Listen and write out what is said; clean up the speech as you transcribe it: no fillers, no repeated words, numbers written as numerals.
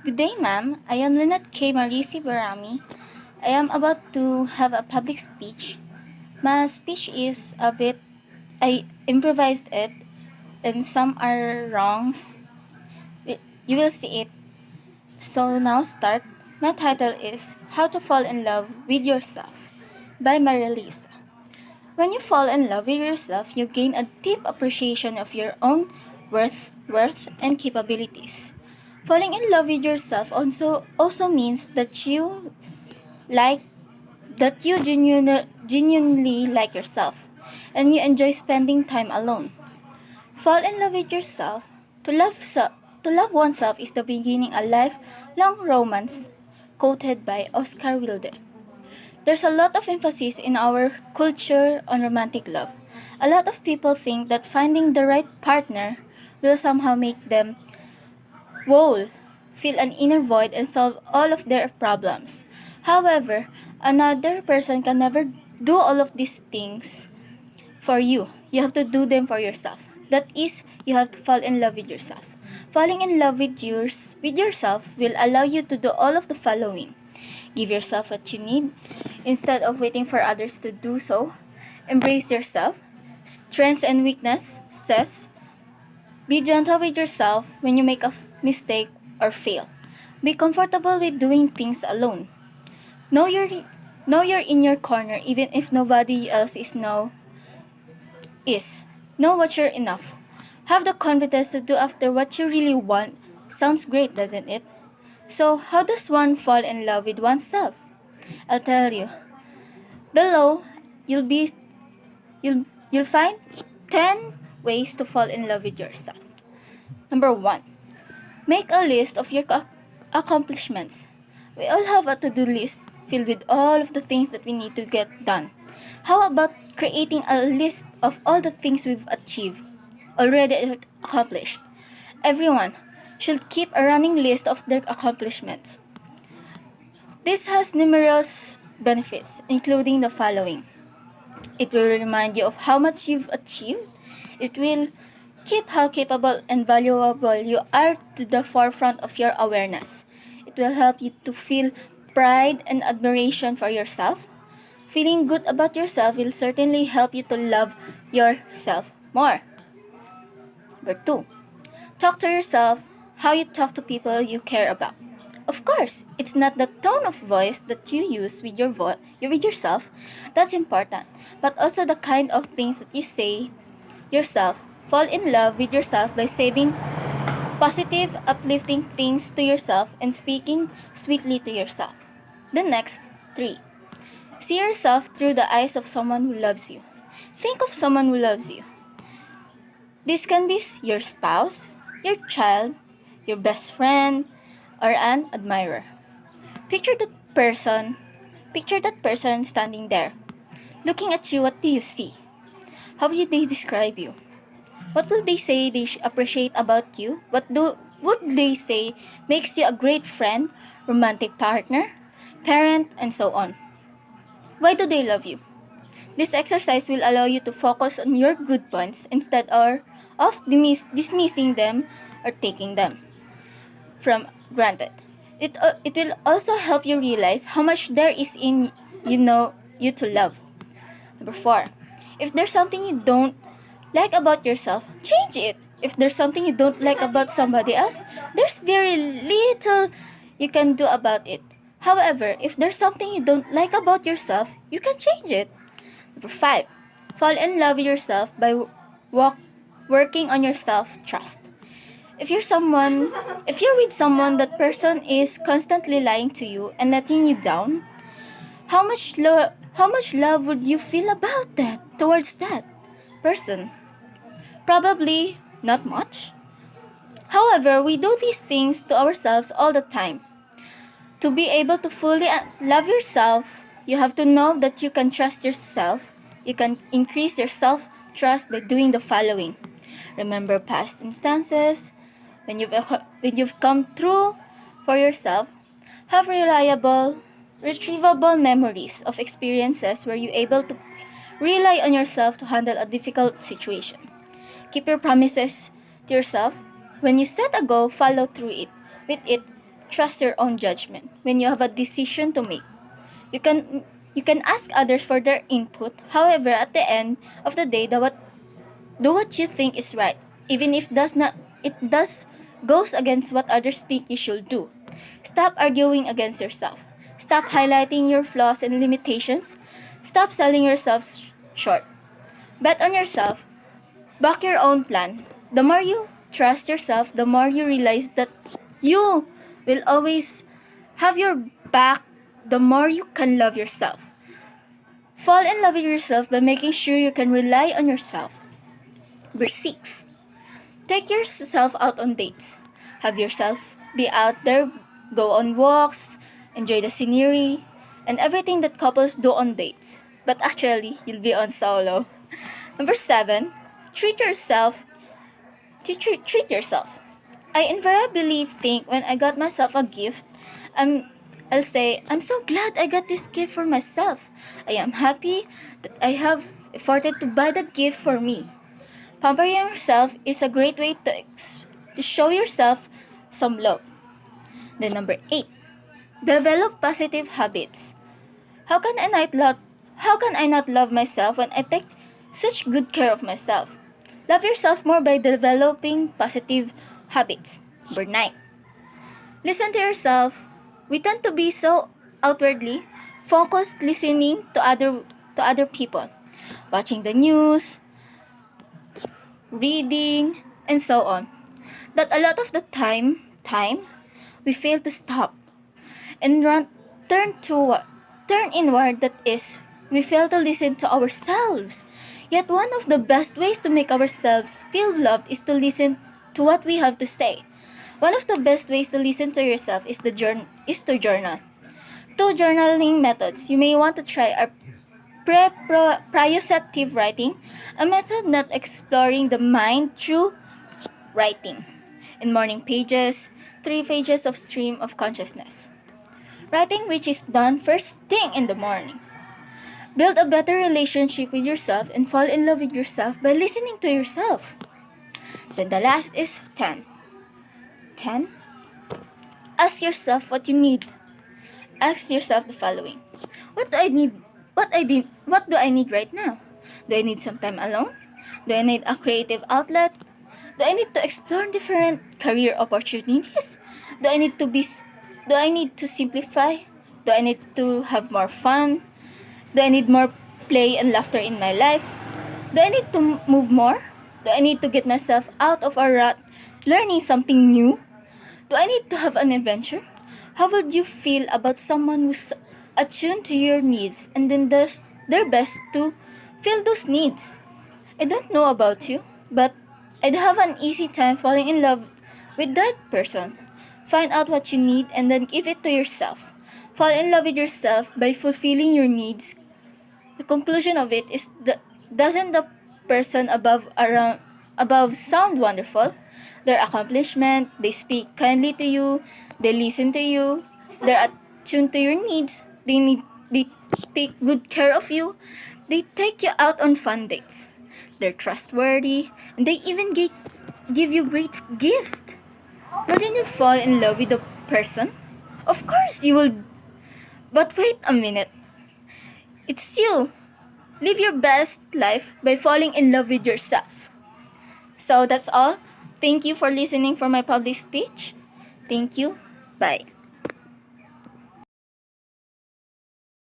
Good day, ma'am. I am Lynette K. Marisi Barami. I am about to have a public speech. My speech is a bit, I improvised it, and some are wrongs. You will see it. So now start. My title is How to Fall in Love with Yourself by Marilisa. When you fall in love with yourself, you gain a deep appreciation of your own worth, and capabilities. Falling in love with yourself also means that like genuinely like yourself and you enjoy spending time alone. Fall in love with yourself. To love oneself is the beginning a lifelong romance quoted by Oscar Wilde. There's a lot of emphasis in our culture on romantic love. A lot of people think that finding the right partner will somehow make them whole, fill an inner void, and solve all of their problems. However, another person can never do all of these things for you. You have to do them for yourself. That is, you have to fall in love with yourself. Falling in love with yourself will allow you to do all of the following. Give yourself what you need instead of waiting for others to do so. Embrace yourself, strengths and weaknesses. Be gentle with yourself when you make a mistake or fail. Be comfortable with doing things alone. Know you're in your corner even if nobody else is. Know what you're enough. Have the confidence to do after what you really want. Sounds great, doesn't it? So, how does one fall in love with oneself? I'll tell you. Below, you'll be you'll find 10 ways to fall in love with yourself. Number 1. Make a list of your accomplishments. We all have a to-do list filled with all of the things that we need to get done. How about creating a list of all the things we've already accomplished? Everyone should keep a running list of their accomplishments. This has numerous benefits, including the following. It will remind you of how much you've achieved. It will keep how capable and valuable you are to the forefront of your awareness. It will help you to feel pride and admiration for yourself. Feeling good about yourself will certainly help you to love yourself more. Number 2. Talk to yourself how you talk to people you care about. Of course, it's not the tone of voice that you use with with yourself that's important, but also the kind of things that you say yourself. Fall in love with yourself by saying positive, uplifting things to yourself and speaking sweetly to yourself. The next 3. See yourself through the eyes of someone who loves you. Think of someone who loves you. This can be your spouse, your child, your best friend, or an admirer. Picture that person. Picture that person standing there. Looking at you, what do you see? How would they describe you? What will they say they appreciate about you? Would they say makes you a great friend, romantic partner, parent, and so on? Why do they love you? This exercise will allow you to focus on your good points instead of dismissing them or taking them from granted. It will also help you realize how much there is in you to love. Number 4. If there's something you don't like about yourself, change it. If there's something you don't like about somebody else, there's very little you can do about it. However, if there's something you don't like about yourself, you can change it. Number 5. Fall in love with yourself by working on your self-trust. If you're with someone that person is constantly lying to you and letting you down, how much love would you feel about that towards that person? Probably not much. However, we do these things to ourselves all the time. To be able to fully love yourself, you have to know that you can trust yourself. You can increase your self-trust by doing the following. Remember past instances when you've come through for yourself. Have reliable, retrievable memories of experiences where you're able to rely on yourself to handle a difficult situation. Keep your promises to yourself. When you set a goal, follow through with it. trust your own judgment when you have a decision to make. You can ask others for their input. However, at the end of the day, do what you think is right, even if it does goes against what others think you should do. Stop arguing against yourself. Stop highlighting your flaws and limitations. Stop selling yourself short. Bet on yourself. Back your own plan. The more you trust yourself, the more you realize that you will always have your back, the more you can love yourself. Fall in love with yourself by making sure you can rely on yourself. Verse 6. Take yourself out on dates. Have yourself be out there, go on walks, enjoy the scenery, and everything that couples do on dates. But actually, you'll be on solo. Number 7. Treat yourself. Treat yourself. I invariably think when I got myself a gift, I'll say, I'm so glad I got this gift for myself. I am happy that I have efforted to buy the gift for me. Pampering yourself is a great way to show yourself some love. Then number 8. Develop positive habits. How can I not love myself when I take such good care of myself? Love yourself more by developing positive habits. Number 9. Listen to yourself. We tend to be so outwardly focused listening to other people, watching the news, reading, and so on, that a lot of the time we fail to stop and turn inward. That is, we fail to listen to ourselves. Yet one of the best ways to make ourselves feel loved is to listen to what we have to say. One of the best ways to listen to yourself is to journal. 2 journaling methods you may want to try are proprioceptive writing, a method not exploring the mind through writing, and morning pages, 3 pages of stream of consciousness. Writing, which is done first thing in the morning. Build a better relationship with yourself and fall in love with yourself by listening to yourself. Then the last is 10. 10. Ask yourself what you need. Ask yourself the following. What do I need? What do I need right now? Do I need some time alone? Do I need a creative outlet? Do I need to explore different career opportunities? Do I need to simplify? Do I need to have more fun? Do I need more play and laughter in my life? Do I need to move more? Do I need to get myself out of a rut, learning something new? Do I need to have an adventure? How would you feel about someone who's attuned to your needs and then does their best to fill those needs? I don't know about you, but I'd have an easy time falling in love with that person. Find out what you need and then give it to yourself. Fall in love with yourself by fulfilling your needs. The conclusion of it is doesn't the person above sound wonderful? Their accomplishment, they speak kindly to you, they listen to you, they're attuned to your needs, they take good care of you, they take you out on fun dates. They're trustworthy, and they even give you great gifts. Wouldn't you fall in love with the person? Of course you will. But wait a minute. It's you. Live your best life by falling in love with yourself. So that's all. Thank you for listening for my public speech. Thank you. Bye.